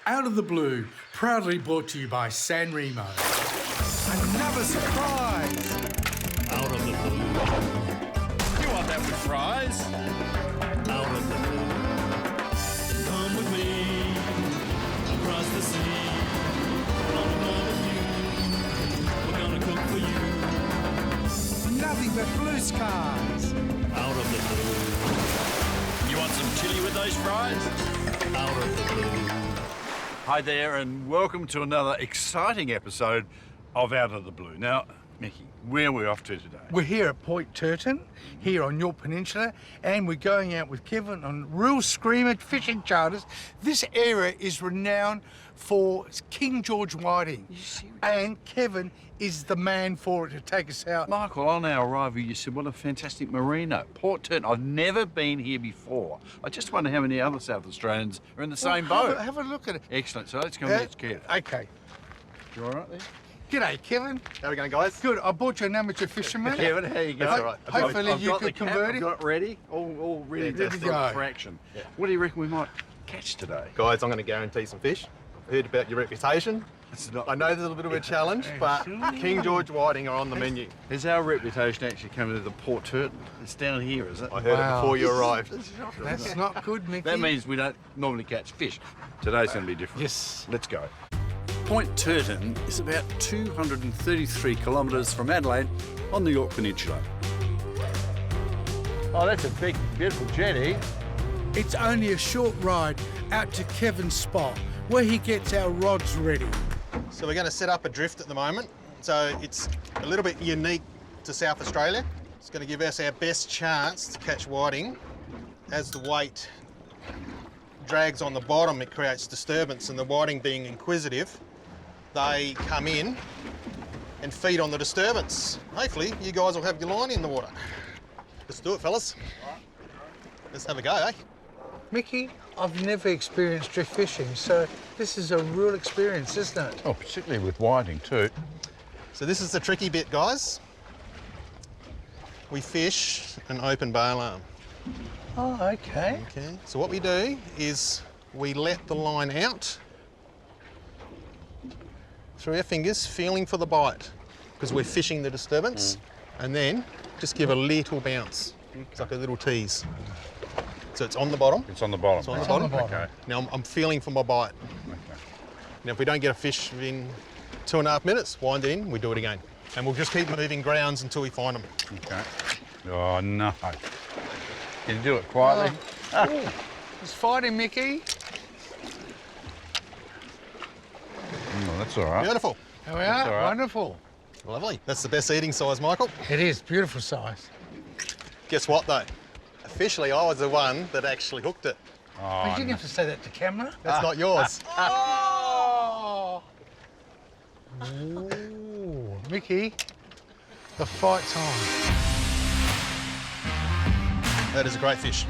Out of the Blue, proudly brought to you by San Remo. Another surprise! Out of the blue. You want that with fries? Out of the blue. Come with me across the sea. On another view. We're gonna cook for you. Nothing but blue skies. Out of the blue. You want some chili with those fries? Out of the blue. Hi there, and welcome to another exciting episode of Out of the Blue. Now, Mickey, where are we off to today? We're here at Point Turton, here on Yorke Peninsula, and we're going out with Kevin on Reelscreamer fishing charters. This area is renowned for King George whiting, and Kevin is the man for it to take us out. Michael, on our arrival, you said, what a fantastic marina. Port Turton. I've never been here before. I just wonder how many other South Australians are in the same boat. Have a look at it. Excellent. So let's go and meet Kev. Okay. You all right there? G'day, Kevin. How are we going, guys? Good. I bought you an amateur fisherman. Kevin, how you going? That's all right. Hopefully I've you got could the cap, convert I've it. got it ready, all ready to Ready to go go. for action. Yeah. What do you reckon we might catch today? Guys, I'm going to guarantee some fish. I've heard about your reputation. I know there's a little bit of a challenge, but King George whiting are on the menu. Has our reputation actually come into the Port Turton? It's down here, is it? I heard Wow. it before you arrived. That's not good, Mickey. That means we don't normally catch fish. Today's going to be different. Yes. Let's go. Point Turton is about 233 kilometres from Adelaide on the Yorke Peninsula. Oh, that's a big, beautiful jetty. It's only a short ride out to Kevin's spot, where he gets our rods ready. So we're going to set up a drift at the moment. So it's a little bit unique to South Australia. It's going to give us our best chance to catch whiting. As the weight drags on the bottom, it creates disturbance, and the whiting being inquisitive, they come in and feed on the disturbance. Hopefully, you guys will have your line in the water. Let's do it, fellas. Let's have a go, eh? Mickey, I've never experienced drift fishing, so this is a real experience, isn't it? Oh, particularly with whiting too. So this is the tricky bit, guys. We fish an open bail arm. Oh, okay. Okay. So what we do is we let the line out through our fingers, feeling for the bite, because we're fishing the disturbance, and then just give a little bounce. It's like a little tease. So it's on the bottom. It's on the bottom. It's on the It's bottom. on the bottom. Okay. Now I'm feeling for my bite. Okay. Now if we don't get a fish within 2.5 minutes, wind in, we do it again. And we'll just keep moving grounds until we find them. Okay. Oh, no. Can you do it quietly? Oh, it's fighting, Mickey. Oh, that's all right. Beautiful. There we are. all right. Wonderful. Lovely. That's the best eating size, Michael. It is. Beautiful size. Guess what, though? Officially, I was the one that actually hooked it. Oh, But you didn't no. have to say that to camera. That's not yours. Oh! Ooh, Mickey, the fight's on. That is a great fish.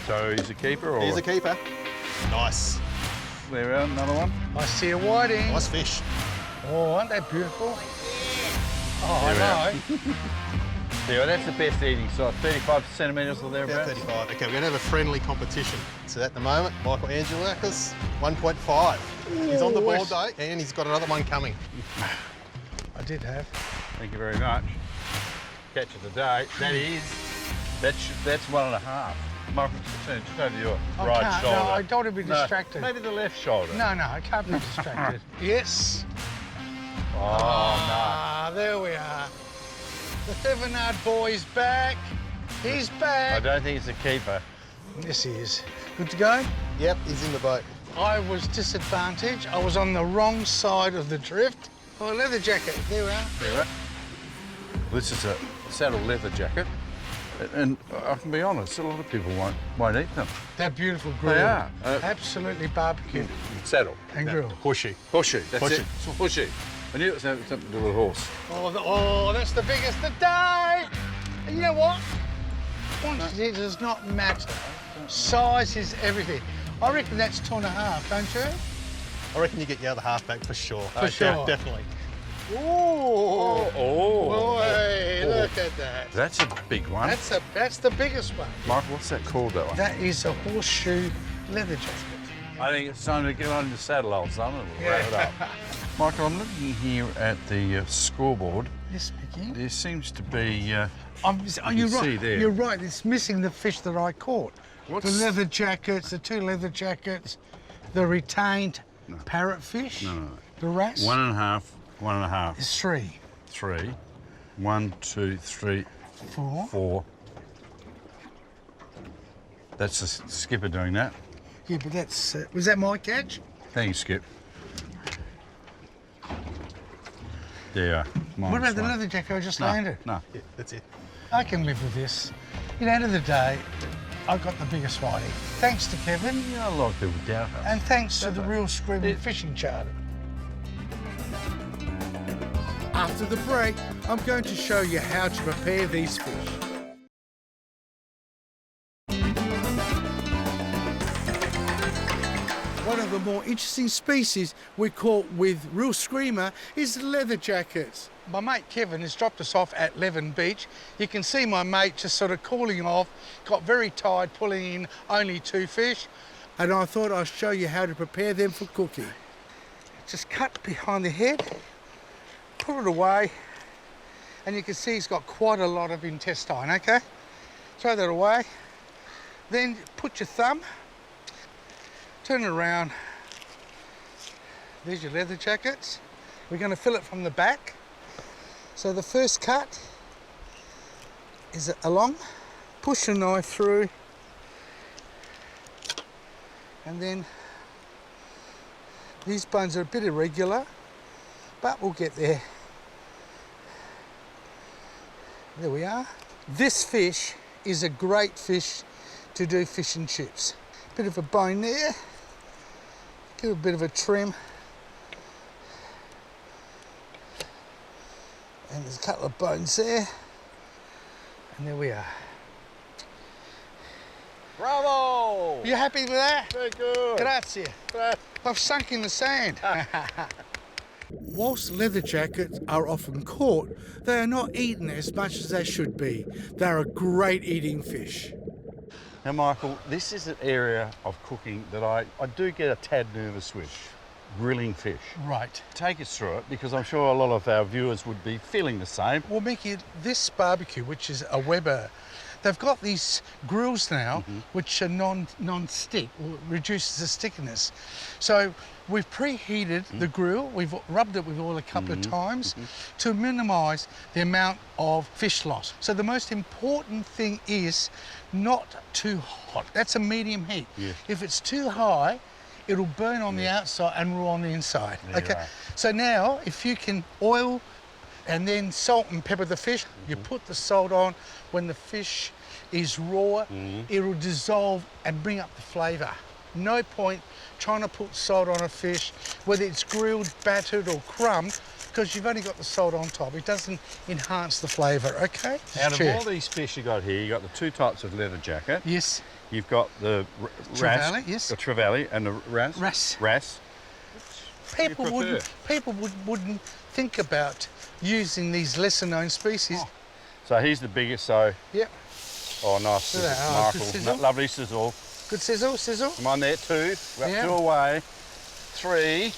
So he's a keeper or? Here's a keeper. Nice. There we are, another one. I see a whiting. Nice fish. Oh, aren't they beautiful? Oh, There we I are. know. Yeah, well, that's the best eating size, 35 centimetres or About thereabouts. 35. Okay, we're going to have a friendly competition. So at the moment, Michael Angelakis, 1.5. He's on the board, yes. though, and he's got another one coming. I did have. Thank you very much. Catch of the day. That's 1.5. Michael, just over your I right can't. shoulder. No, I don't want to be No, distracted. maybe the left shoulder. No, I can't be distracted. Yes. Oh, Ah, there we are. The Thevenard boy's back. He's no. I back. don't think it's a keeper. Yes, he is. Good to go? Yep, he's in the boat. I was disadvantaged. I was on the wrong side of the drift. Oh, a leather jacket. There we are. There, right? This is a saddle leather jacket. And I can be honest, a lot of people won't eat them. They're beautiful grill. They are. Absolutely barbecue Saddle. and grill. Pushy. Horseshoe, that's Horseshoe. it. It's a horseshoe. I knew it was something to do with a horse. Oh, that's the biggest today. And you know what? Quantity does not matter. Size is everything. I reckon that's 2.5, don't you? I reckon you get your other half back for sure. For sure. Definitely. Ooh. Oh. Boy, look at that. That's a big one. That's the biggest one. Michael, what's that called, that one? That is a horseshoe leather jacket. I think it's time to get on the saddle, old son, and we'll wrap it up. Michael, I'm looking here at the scoreboard. Yes, Mickey. There seems to be, You're can right. see there. You're right. It's missing the fish that I caught. What's- The leather jackets, the 2 leather jackets, the retained parrotfish, the wrasse. 1.5, 1.5, It's 3. 3. 1, 2, 3, 4. 4. That's the skipper doing that. Yeah, but that's... was that my catch? Thanks, Skip. There you are. What about the one. leather jacket I just No, landed? no. Yeah, that's it. I can live with this. At the end of the day, I got the biggest whiting. Thanks to Kevin, Yeah, a lot of people doubt us. and thanks to the Don't they? Reelscreamers fishing charter. After the break, I'm going to show you how to prepare these fish. One of the more interesting species we caught with Reelscreamer is the leather jackets. My mate Kevin has dropped us off at Leven Beach. You can see my mate just sort of cooling off, got very tired pulling in only 2 fish, and I thought I'd show you how to prepare them for cooking. Just cut behind the head, pull it away, and you can see it's got quite a lot of intestine, okay? Throw that away. Then put your thumb, turn it around. There's your leather jackets. We're going to fill it from the back. So the first cut is along. Push your knife through, and then these bones are a bit irregular, but we'll get there. There we are. This fish is a great fish to do fish and chips. Bit of a bone there. Give it a bit of a trim. And there's a couple of bones there. And there we are. Bravo! You happy with that? Very good. Grazie. I've sunk in the sand. Whilst leather jackets are often caught, they are not eaten as much as they should be. They're a great eating fish. Now, Michael, this is an area of cooking that I do get a tad nervous with, grilling fish. Right. Take us through it, because I'm sure a lot of our viewers would be feeling the same. Well, Mickey, this barbecue, which is a Weber, they've got these grills now, which are non-stick, or reduces the stickiness. So we've preheated the grill, we've rubbed it with oil a couple of times to minimise the amount of fish loss. So the most important thing is not too hot. That's a medium heat. Yeah. If it's too high, it'll burn on the outside and raw on the inside. Yeah, okay. right. So now, if you can oil and then salt and pepper the fish, you put the salt on. When the fish is raw, it'll dissolve and bring up the flavour. No point trying to put salt on a fish, whether it's grilled, battered or crumbed, because you've only got the salt on top. It doesn't enhance the flavour, okay? Out of Cheers. all these fish you got here, you got the 2 types of leather jacket. Yes. You've got the Trevally, wrasse, yes. the trevally, and the wrasse. Wrasse. Wrasse. People prefer? wouldn't think about using these lesser known species. Oh. So he's the biggest. So Yep. oh, nice, Look at that. Oh, Michael. good sizzle. Lovely sizzle. Good sizzle, sizzle. Come on there, 2. We're up Yeah. 2 away. 3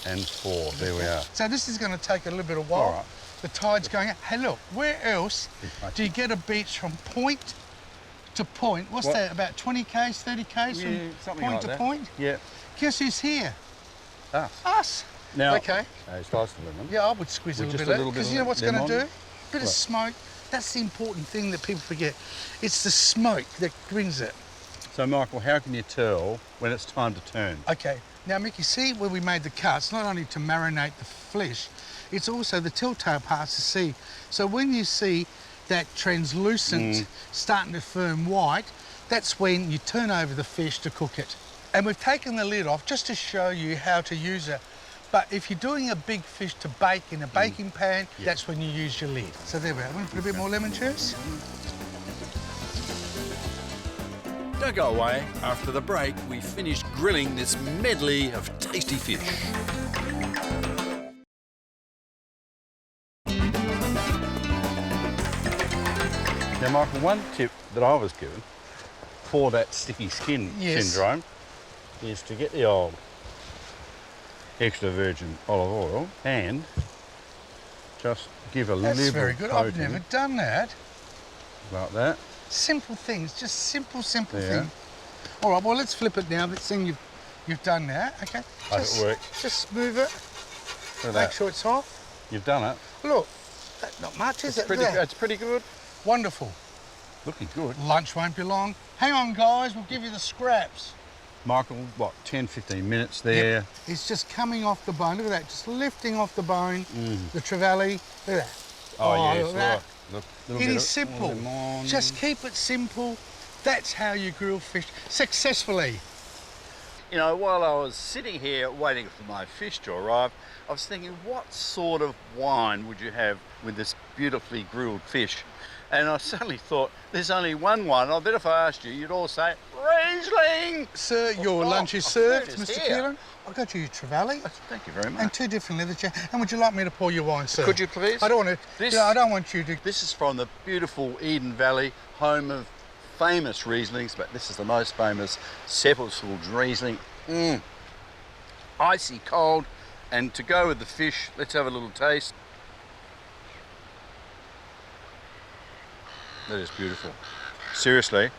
and 4. There we are. So this is going to take a little bit of while. All right. The tide's going out. Hey, look, where else do you get a beach from point to point? What's What? that, about 20 k's, 30 k's Yeah, from something point like to that. point? Yeah. Guess who's here? Us. Us. Now. Okay. It's nice to lemon. Yeah, I would squeeze With a just little a bit little of bit because of you know what's going to lemon? do? Bit of What? smoke. That's the important thing that people forget. It's the smoke that brings it. So, Michael, how can you tell when it's time to turn? Okay, now Mickey, see where we made the cuts, not only to marinate the flesh, it's also the telltale parts to see. So when you see that translucent starting to firm white, that's when you turn over the fish to cook it. And we've taken the lid off just to show you how to use it. But if you're doing a big fish to bake in a baking pan, that's when you use your lid. So there we are. I'm going to put a bit more lemon juice. Don't go away. After the break, we finish grilling this medley of tasty fish. Now, Michael, one tip that I was given for that sticky skin Yes. syndrome is to get the old extra virgin olive oil and just give a That's little very good. I've coating never done that. like that. Simple things, just simple Yeah. things. All right, well, let's flip it now. Let's see you've done that. Okay. Hope it works. Just move it. Look at Make that. sure it's off. You've done it. Look, that's not much, is it? Pretty, There. it's pretty good. Wonderful. Looking good. Lunch won't be long. Hang on, guys. We'll give you the scraps. Michael, what, 10, 15 minutes there. Yep. It's just coming off the bone. Look at that. Just lifting off the bone. The trevally. Look at that. Oh, yes, look at that. look. It is simple. Just keep it simple. That's how you grill fish successfully. You know, while I was sitting here waiting for my fish to arrive, I was thinking, what sort of wine would you have with this beautifully grilled fish? And I suddenly thought, there's only one wine. I bet if I asked you, you'd all say, Riesling! Sir, your Oh, lunch is oh, served, food is Mr. here. Keelan. I got you your trevally Thank you very and much. 2 different leather chairs. And would you like me to pour your wine, sir? Could you please? I don't want to. This- I don't want you to. This is from the beautiful Eden Valley, home of famous Rieslings, but this is the most famous Seppelsfeld Riesling. Icy cold, and to go with the fish, let's have a little taste. That is beautiful. Seriously.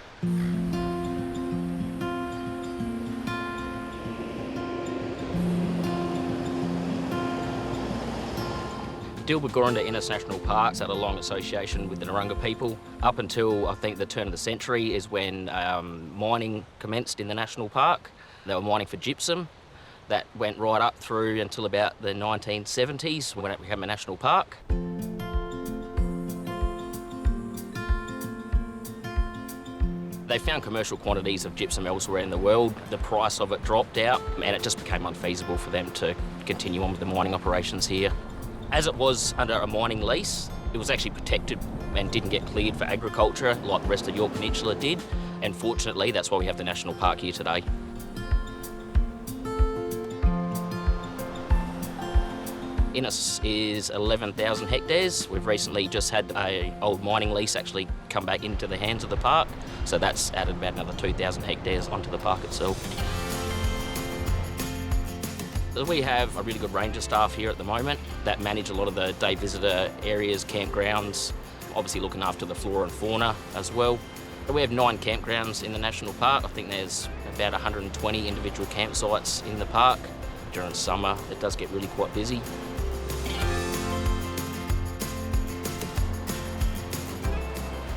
Dilba-Gurunda International Parks had a long association with the Narungga people. Up until, I think, the turn of the century is when mining commenced in the national park. They were mining for gypsum. That went right up through until about the 1970s when it became a national park. They found commercial quantities of gypsum elsewhere in the world. The price of it dropped out and it just became unfeasible for them to continue on with the mining operations here. As it was under a mining lease, it was actually protected and didn't get cleared for agriculture like the rest of the Yorke Peninsula did. And fortunately, that's why we have the national park here today. Innis is 11,000 hectares. We've recently just had an old mining lease actually come back into the hands of the park, so that's added about another 2,000 hectares onto the park itself. We have a really good ranger staff here at the moment that manage a lot of the day visitor areas, campgrounds, obviously looking after the flora and fauna as well. We have 9 campgrounds in the national park. I think there's about 120 individual campsites in the park. During summer, it does get really quite busy.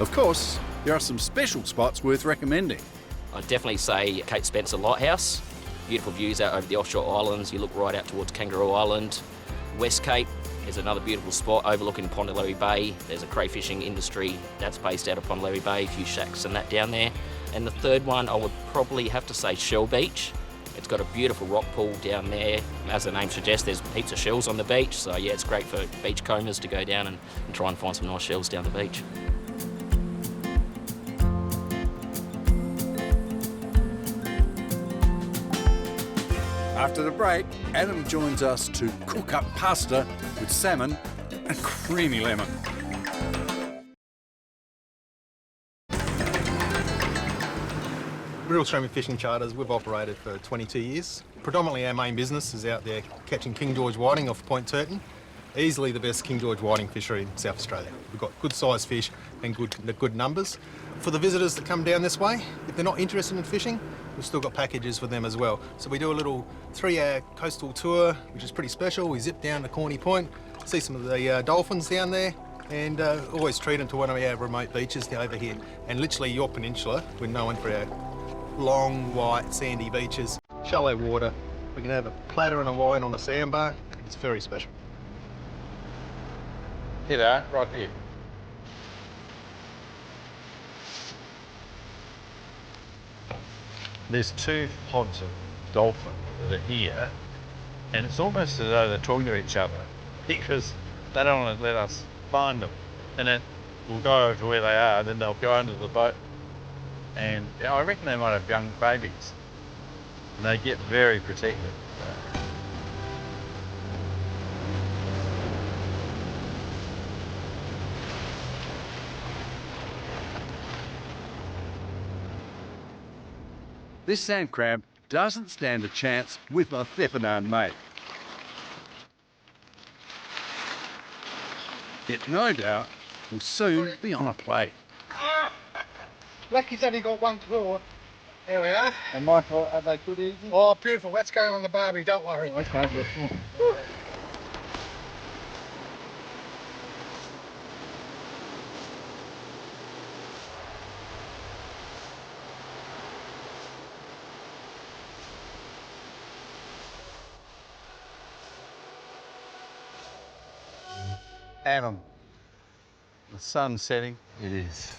Of course, there are some special spots worth recommending. I'd definitely say Cape Spencer Lighthouse. Beautiful views out over the offshore islands. You look right out towards Kangaroo Island. West Cape is another beautiful spot overlooking Pondalowie Bay. There's a crayfishing industry that's based out of Pondalowie Bay, a few shacks and that down there. And the third one, I would probably have to say Shell Beach. It's got a beautiful rock pool down there. As the name suggests, there's heaps of shells on the beach. So yeah, it's great for beach combers to go down and try and find some nice shells down the beach. After the break, Adam joins us to cook up pasta with salmon and creamy lemon. Reelscreamers fishing charters, we've operated for 22 years. Predominantly our main business is out there catching King George whiting off Point Turton. Easily the best King George whiting fishery in South Australia. We've got good sized fish and good numbers. For the visitors that come down this way, if they're not interested in fishing, we've still got packages for them as well. So we do a little 3-hour coastal tour, which is pretty special. We zip down to Corny Point, see some of the dolphins down there, and always treat them to one of our remote beaches over here. And literally Yorke Peninsula, we're known for our long, white, sandy beaches. Shallow water. We can have a platter and a wine on a sandbar. It's very special. Here they are, right here. There's 2 pods of dolphin that are here, and it's almost as though they're talking to each other because they don't want to let us find them. And then we'll go over to where they are, then they'll go under the boat. And I reckon they might have young babies, and they get very protective. This sand crab doesn't stand a chance with my Theppanane mate. It no doubt will soon be on a plate. Lucky's only got one claw. There we are. And Michael, are they good eating? Oh, beautiful. That's going on the barbie, don't worry. Okay, Adam, the sun's setting. It is.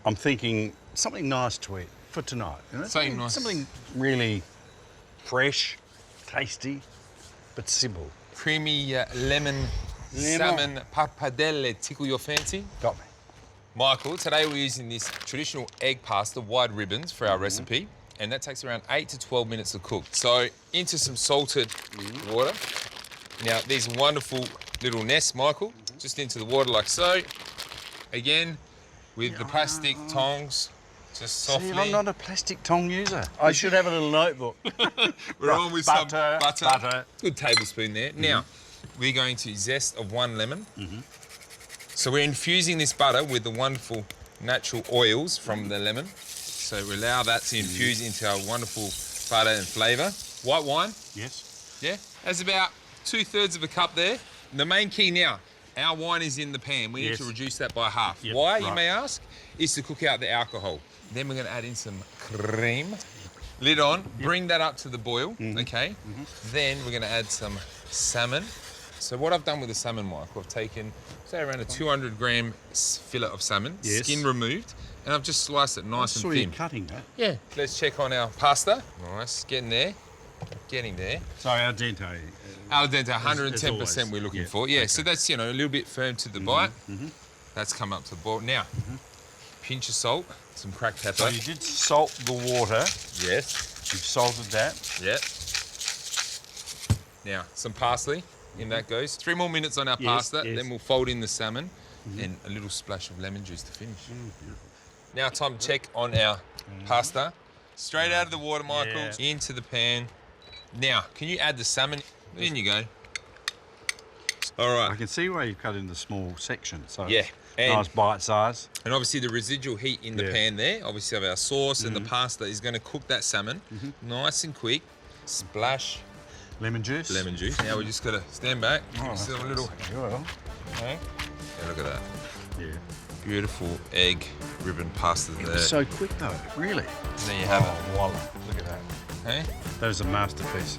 I'm thinking something nice to eat for tonight. You know? Something nice. Something really fresh, tasty, but simple. Creamy lemon salmon pappardelle tickle your fancy. Got me. Michael, today we're using this traditional egg pasta, wide ribbons, for our recipe, and that takes around 8 to 12 minutes to cook. So into some salted water. Now these wonderful little nests, Michael, just into the water like so. Again, with the plastic tongs, just softly. See, I'm not a plastic tong user. I should have a little notebook. We're on with butter, some butter. butter. Good tablespoon there. Now, we're going to zest of 1 lemon. So we're infusing this butter with the wonderful natural oils from the lemon. So we allow that to infuse into our wonderful butter and flavour. White wine, Yes. yeah, that's about 2/3 of a cup there. The main key now, our wine is in the pan. We need Yes. to reduce that by half. Yep, Why, you right. may ask, is to cook out the alcohol. Then we're going to add in some cream. Lid on, bring that up to the boil, okay? Then we're going to add some salmon. So what I've done with the salmon, Mike, I've taken, say, around a 200-gram fillet of salmon, Yes. skin removed, and I've just sliced it nice Saw and you thin. cutting that. Yeah. Let's check on our pasta. Nice, getting there, getting there. So al dente. Al dente, 110% as always. we're looking Yeah, for. Yeah, okay. so that's, you know, a little bit firm to the bite. That's come up to the boil. Now, pinch of salt, some cracked pepper. So you did salt the water. Yes. You've salted that. Yep. Now, some parsley, in that goes. 3 more minutes on our pasta, yes. then we'll fold in the salmon and a little splash of lemon juice to finish. Now, time to check on our pasta. Straight out of the water, Michael, into the pan. Now, can you add the salmon? In you go. All I right. can see why you've cut into small sections. So Yeah, it's and- nice bite size. And obviously the residual heat in the Yeah. pan there, obviously of our sauce and the pasta is going to cook that salmon nice and quick. Splash Lemon juice. lemon juice. Now we just got to stand back. Just have a little. Well, Okay. Yeah, look at that. yeah. Beautiful egg ribbon pasta there. So quick though, really. There you have it. Voila. Look at that. Hey? That is a masterpiece.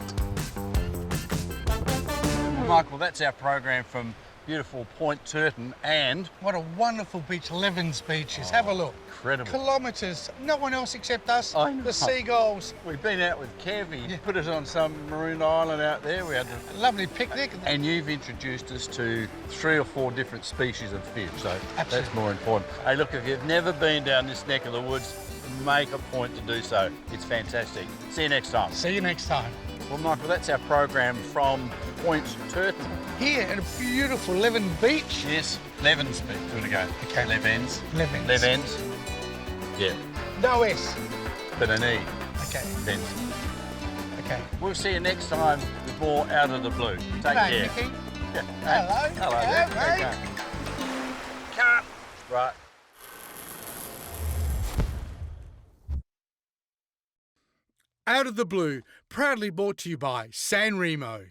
Michael, that's our program from beautiful Point Turton, and What a wonderful beach Levens Beach is. Have a look. incredible. Kilometres. No one else except us. I know. The seagulls. We've been out with Kev. He put us on some maroon island out there. We had A lovely picnic. and you've introduced us to 3 or 4 different species of fish, so that's Absolutely. more important. Hey, look, if you've never been down this neck of the woods, make a point to do so. It's fantastic. See you next time. See you next time. Well, Michael, that's our program from Point Turton. Here at a beautiful Leven Beach. Yes, Levens Beach. Do you want to go? Okay. Levens. Levens. Levens. Yeah, No S. but an E. Okay. Levens. Okay. We'll see you next time with more Out of the Blue. Take Hello, care. Nicky. Yeah. Hello. Hello. Yeah, there. mate. Cut. Right. Out of the Blue, proudly brought to you by San Remo.